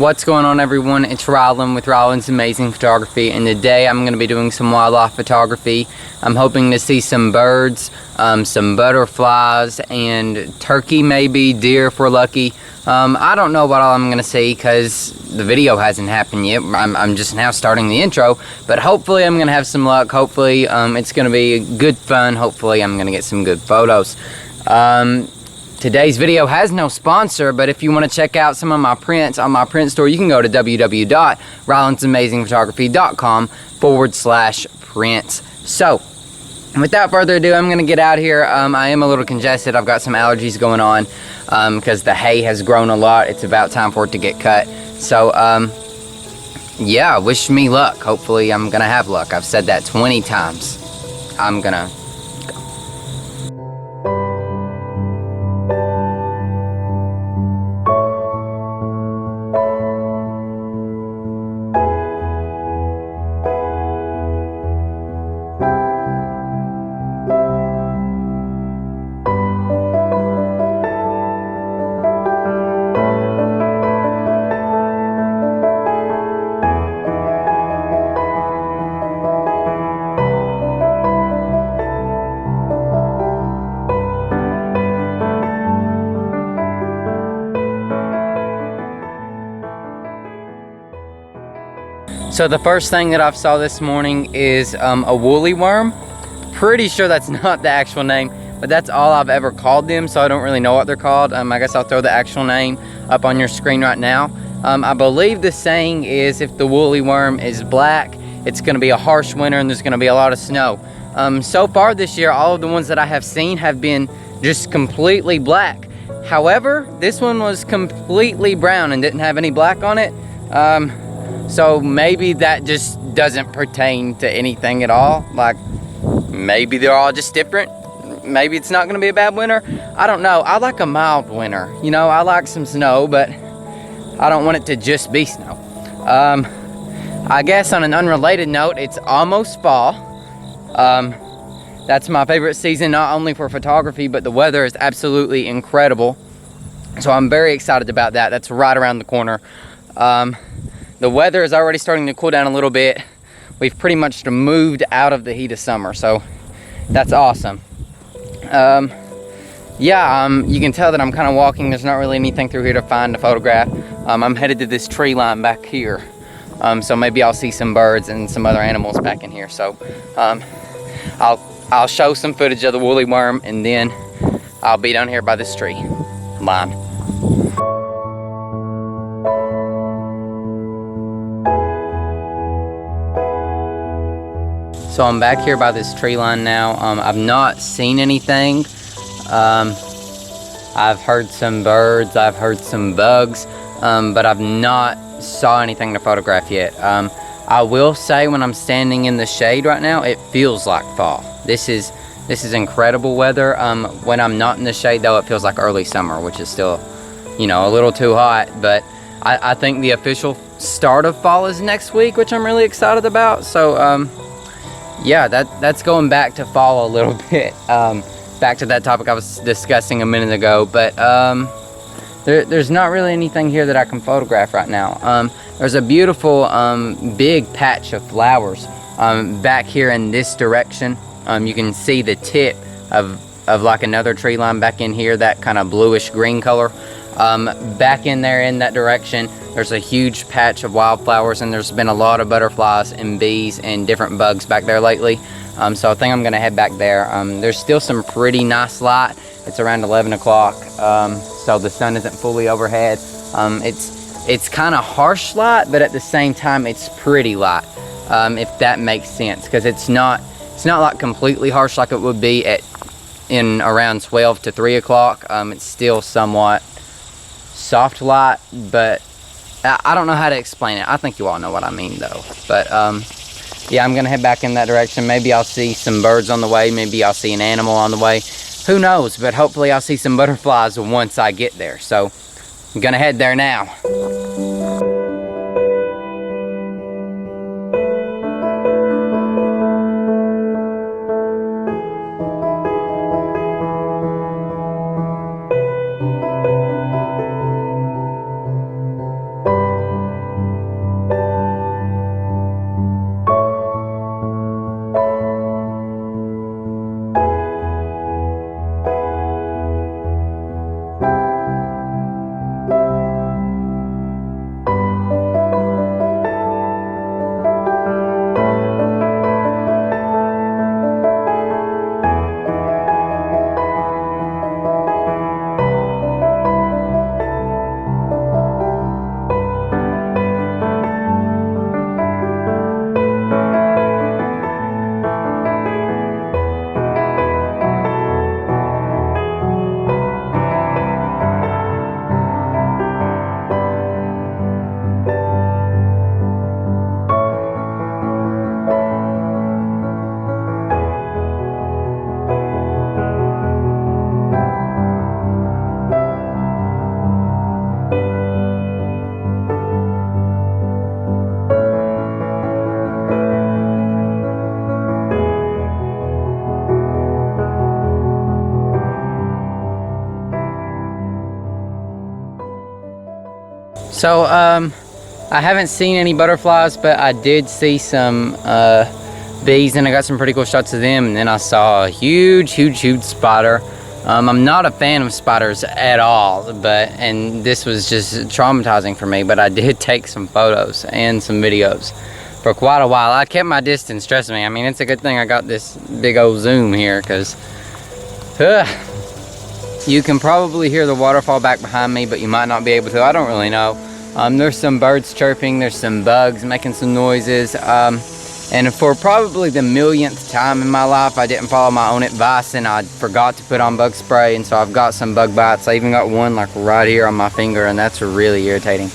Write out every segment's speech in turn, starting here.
What's going on, everyone? It's Rylan with Rylan's Amazing Photography, and today I'm going to be doing some wildlife photography. I'm hoping to see some birds, some butterflies, and turkey, maybe deer if we're lucky. I don't know what all I'm going to see because the video hasn't happened yet. I'm just now starting the intro, but hopefully I'm going to have some luck. Hopefully it's going to be good fun. Hopefully I'm going to get some good photos. Today's video has no sponsor, but if you want to check out some of my prints on my print store, you can go to www.rylandsamazingphotography.com/prints. So, without further ado, I'm going to get out here. I am a little congested. I've got some allergies going on because the hay has grown a lot. It's about time for it to get cut. So, yeah, wish me luck. Hopefully, I'm going to have luck. I've said that 20 times. I'm going to... So the first thing that I've saw this morning is a woolly worm. Pretty sure that's not the actual name, but that's all I've ever called them, so I don't really know what they're called. I guess I'll throw the actual name up on your screen right now. I believe the saying is if the woolly worm is black, it's going to be a harsh winter and there's going to be a lot of snow. So far this year, all of the ones that I have seen have been just completely black. However, this one was completely brown and didn't have any black on it. So maybe that just doesn't pertain to anything at all. Like, maybe they're all just different. Maybe it's not going to be a bad winter. I don't know. I like a mild winter. You know, I like some snow, but I don't want it to just be snow. I guess on an unrelated note, it's almost fall. That's my favorite season, not only for photography, but the weather is absolutely incredible. So I'm very excited about that. That's right around the corner. The weather is already starting to cool down a little bit. We've pretty much moved out of the heat of summer, so that's awesome. Yeah, you can tell that I'm kind of walking. There's not really anything through here to find to photograph. I'm headed to this tree line back here. So maybe I'll see some birds and some other animals back in here. So I'll show some footage of the woolly worm, and then I'll be down here by this tree line. So I'm back here by this tree line now. I've not seen anything. I've heard some birds, I've heard some bugs, but I've not saw anything to photograph yet. I will say when I'm standing in the shade right now, it feels like fall. This is incredible weather. When I'm not in the shade though, it feels like early summer, which is still, you know, a little too hot, but I think the official start of fall is next week, which I'm really excited about. So, yeah, that's going back to fall a little bit, back to that topic I was discussing a minute ago, but there's not really anything here that I can photograph right now. There's a beautiful big patch of flowers back here in this direction. You can see the tip of like another tree line back in here, that kind of bluish green color. Back in there in that direction, there's a huge patch of wildflowers, and there's been a lot of butterflies and bees and different bugs back there lately. So I think I'm gonna head back there. There's still some pretty nice light. It's around 11 o'clock, so the sun isn't fully overhead. It's kind of harsh light, but at the same time it's pretty light, if that makes sense, because it's not like completely harsh like it would be in around 12 to 3 o'clock. It's still somewhat soft light, but I don't know how to explain it. I think you all know what I mean though. But yeah, I'm gonna head back in that direction. Maybe I'll see some birds on the way, maybe I'll see an animal on the way, who knows, but hopefully I'll see some butterflies once I get there. So I'm gonna head there now. So I haven't seen any butterflies, but I did see some bees, and I got some pretty cool shots of them. And then I saw a huge spider. I'm not a fan of spiders at all, and this was just traumatizing for me, but I did take some photos and some videos for quite a while. I kept my distance, trust me. I mean, it's a good thing I got this big old zoom here, because you can probably hear the waterfall back behind me, but you might not be able to. I don't really know. There's some birds chirping, there's some bugs making some noises, and for probably the millionth time in my life, I didn't follow my own advice, and I forgot to put on bug spray, and so I've got some bug bites. I even got one like right here on my finger, and that's really irritating.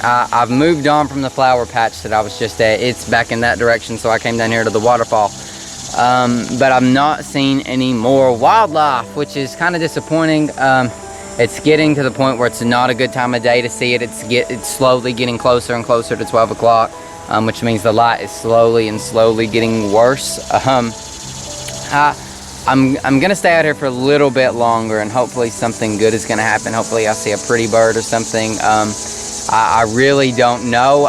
I've moved on from the flower patch that I was just at. It's back in that direction, so I came down here to the waterfall. But I've not seen any more wildlife, which is kind of disappointing. It's getting to the point where it's not a good time of day to see it. It's slowly getting closer and closer to 12 o'clock. Which means the light is slowly getting worse. I'm gonna stay out here for a little bit longer, and hopefully something good is gonna happen. Hopefully I see a pretty bird or something. I really don't know.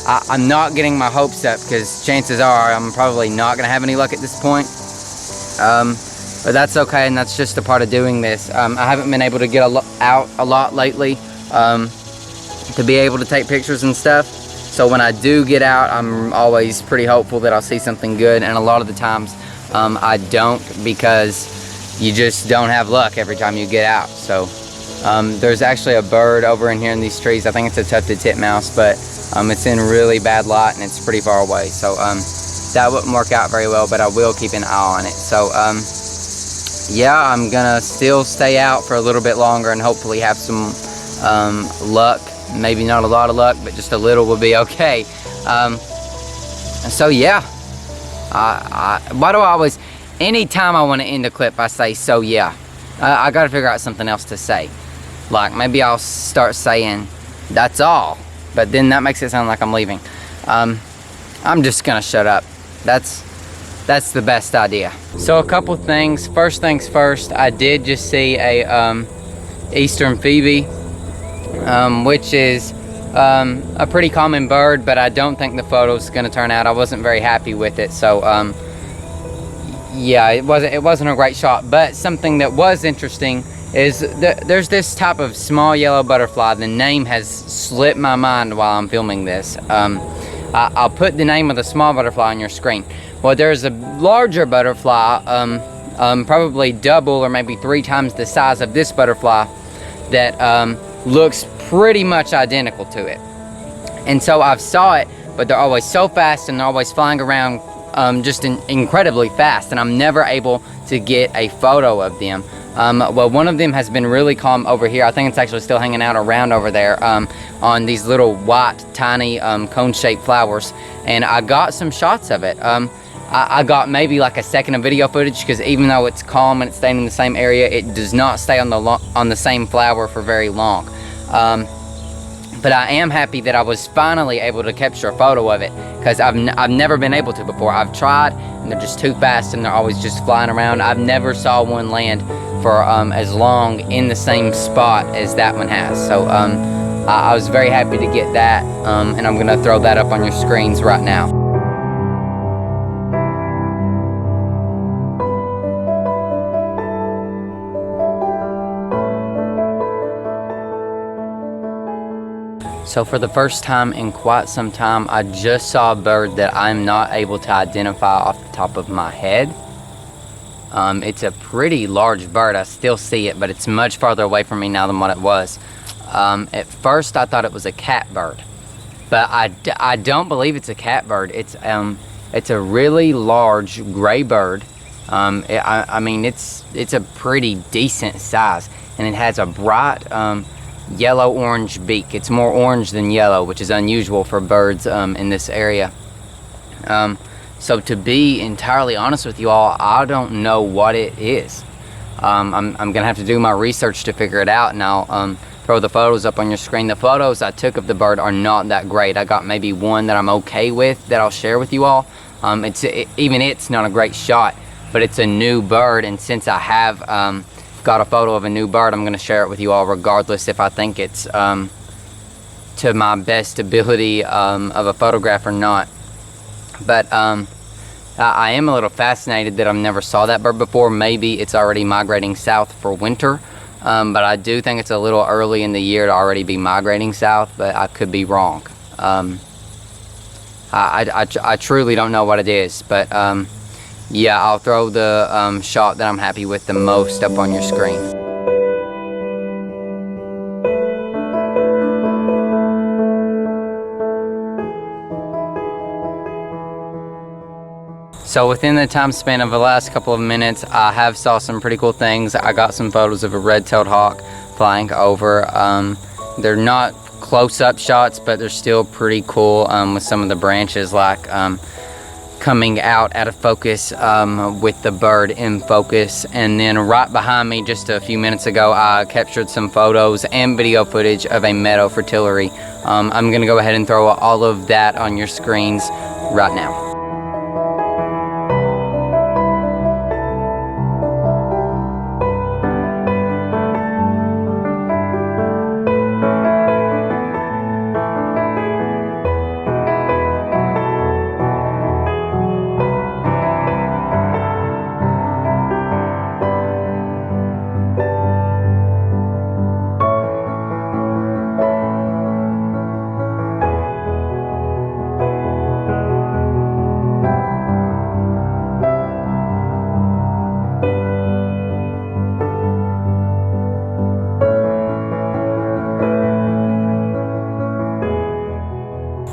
I'm not getting my hopes up, because chances are I'm probably not gonna have any luck at this point. But that's okay, and that's just a part of doing this. I haven't been able to get out a lot lately to be able to take pictures and stuff. So when I do get out, I'm always pretty hopeful that I'll see something good, and a lot of the times I don't, because you just don't have luck every time you get out. So there's actually a bird over in here in these trees. I think it's a tufted titmouse, but it's in really bad light and it's pretty far away. So that wouldn't work out very well, but I will keep an eye on it. So yeah, I'm gonna still stay out for a little bit longer and hopefully have some luck. Maybe not a lot of luck, but just a little will be okay. So yeah, why do I always, anytime I want to end a clip, I say so yeah. I gotta figure out something else to say. Like maybe I'll start saying that's all, but then that makes it sound like I'm leaving. I'm just gonna shut up. That's the best idea. So a couple things. First things first, I did just see a eastern phoebe, which is a pretty common bird, but I don't think the photo's gonna turn out. I wasn't very happy with it, so yeah, it wasn't a great shot. But something that was interesting is there's this type of small yellow butterfly. The name has slipped my mind while I'm filming this. I'll put the name of the small butterfly on your screen. Well, there's a larger butterfly, probably double or maybe 3 times the size of this butterfly, that looks pretty much identical to it. And so I've saw it, but they're always so fast and they're always flying around just incredibly fast, and I'm never able to get a photo of them. Well, one of them has been really calm over here. I think it's actually still hanging out around over there on these little white, tiny cone-shaped flowers, and I got some shots of it. I got maybe like a second of video footage, because even though it's calm and it's staying in the same area, it does not stay on the same flower for very long. But I am happy that I was finally able to capture a photo of it, because I've never been able to before. I've tried, and they're just too fast, and they're always just flying around. I've never saw one land for as long in the same spot as that one has. So I was very happy to get that, and I'm gonna throw that up on your screens right now. So for the first time in quite some time, I just saw a bird that I'm not able to identify off the top of my head. It's a pretty large bird. I still see it, but it's much farther away from me now than what it was. At first I thought it was a catbird, but I don't believe it's a catbird. It's a really large gray bird. I mean, it's a pretty decent size, and it has a bright yellow-orange beak. It's more orange than yellow, which is unusual for birds in this area. So to be entirely honest with you all, I don't know what it is. I'm gonna have to do my research to figure it out, and I'll throw the photos up on your screen. The photos I took of the bird are not that great. I got maybe one that I'm okay with that I'll share with you all. Even it's not a great shot, but it's a new bird, and since I have got a photo of a new bird, I'm going to share it with you all regardless if I think it's to my best ability of a photograph or not. But I am a little fascinated that I've never saw that bird before. Maybe it's already migrating south for winter, but I do think it's a little early in the year to already be migrating south, but I could be wrong. I truly don't know what it is, but yeah, I'll throw the shot that I'm happy with the most up on your screen. So within the time span of the last couple of minutes, I have saw some pretty cool things. I got some photos of a red-tailed hawk flying over. They're not close-up shots, but they're still pretty cool with some of the branches like coming out of focus with the bird in focus. And then right behind me just a few minutes ago, I captured some photos and video footage of a meadow fritillary. I'm gonna go ahead and throw all of that on your screens right now.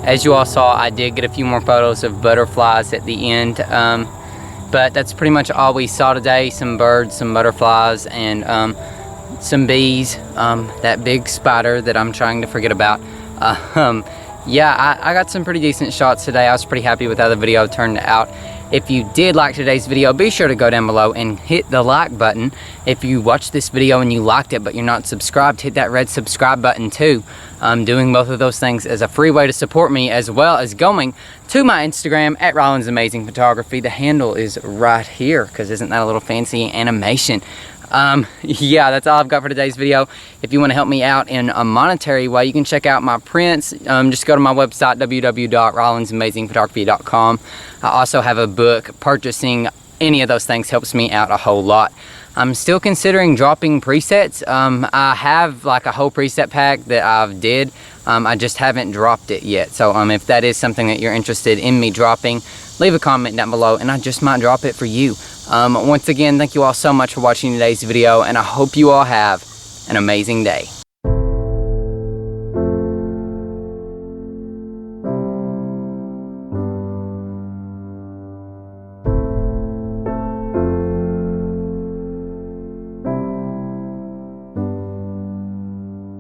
As you all saw, I did get a few more photos of butterflies at the end, but that's pretty much all we saw today. Some birds, some butterflies, and some bees, that big spider that I'm trying to forget about. Yeah, I got some pretty decent shots today. I was pretty happy with how the video turned out. If you did like today's video, be sure to go down below and hit the like button. If you watched this video and you liked it but you're not subscribed, hit that red subscribe button too. Doing both of those things is a free way to support me, as well as going to my Instagram at Rollins Amazing Photography. The handle is right here, because isn't that a little fancy animation? Yeah, that's all I've got for today's video. If you want to help me out in a monetary way, you can check out my prints. Just go to my website, www.rollinsamazingphotography.com. I also have a book. Purchasing any of those things helps me out a whole lot. I'm still considering dropping presets. I have like a whole preset pack that I've did. I just haven't dropped it yet. So if that is something that you're interested in me dropping, leave a comment down below and I just might drop it for you. Once again, thank you all so much for watching today's video, and I hope you all have an amazing day.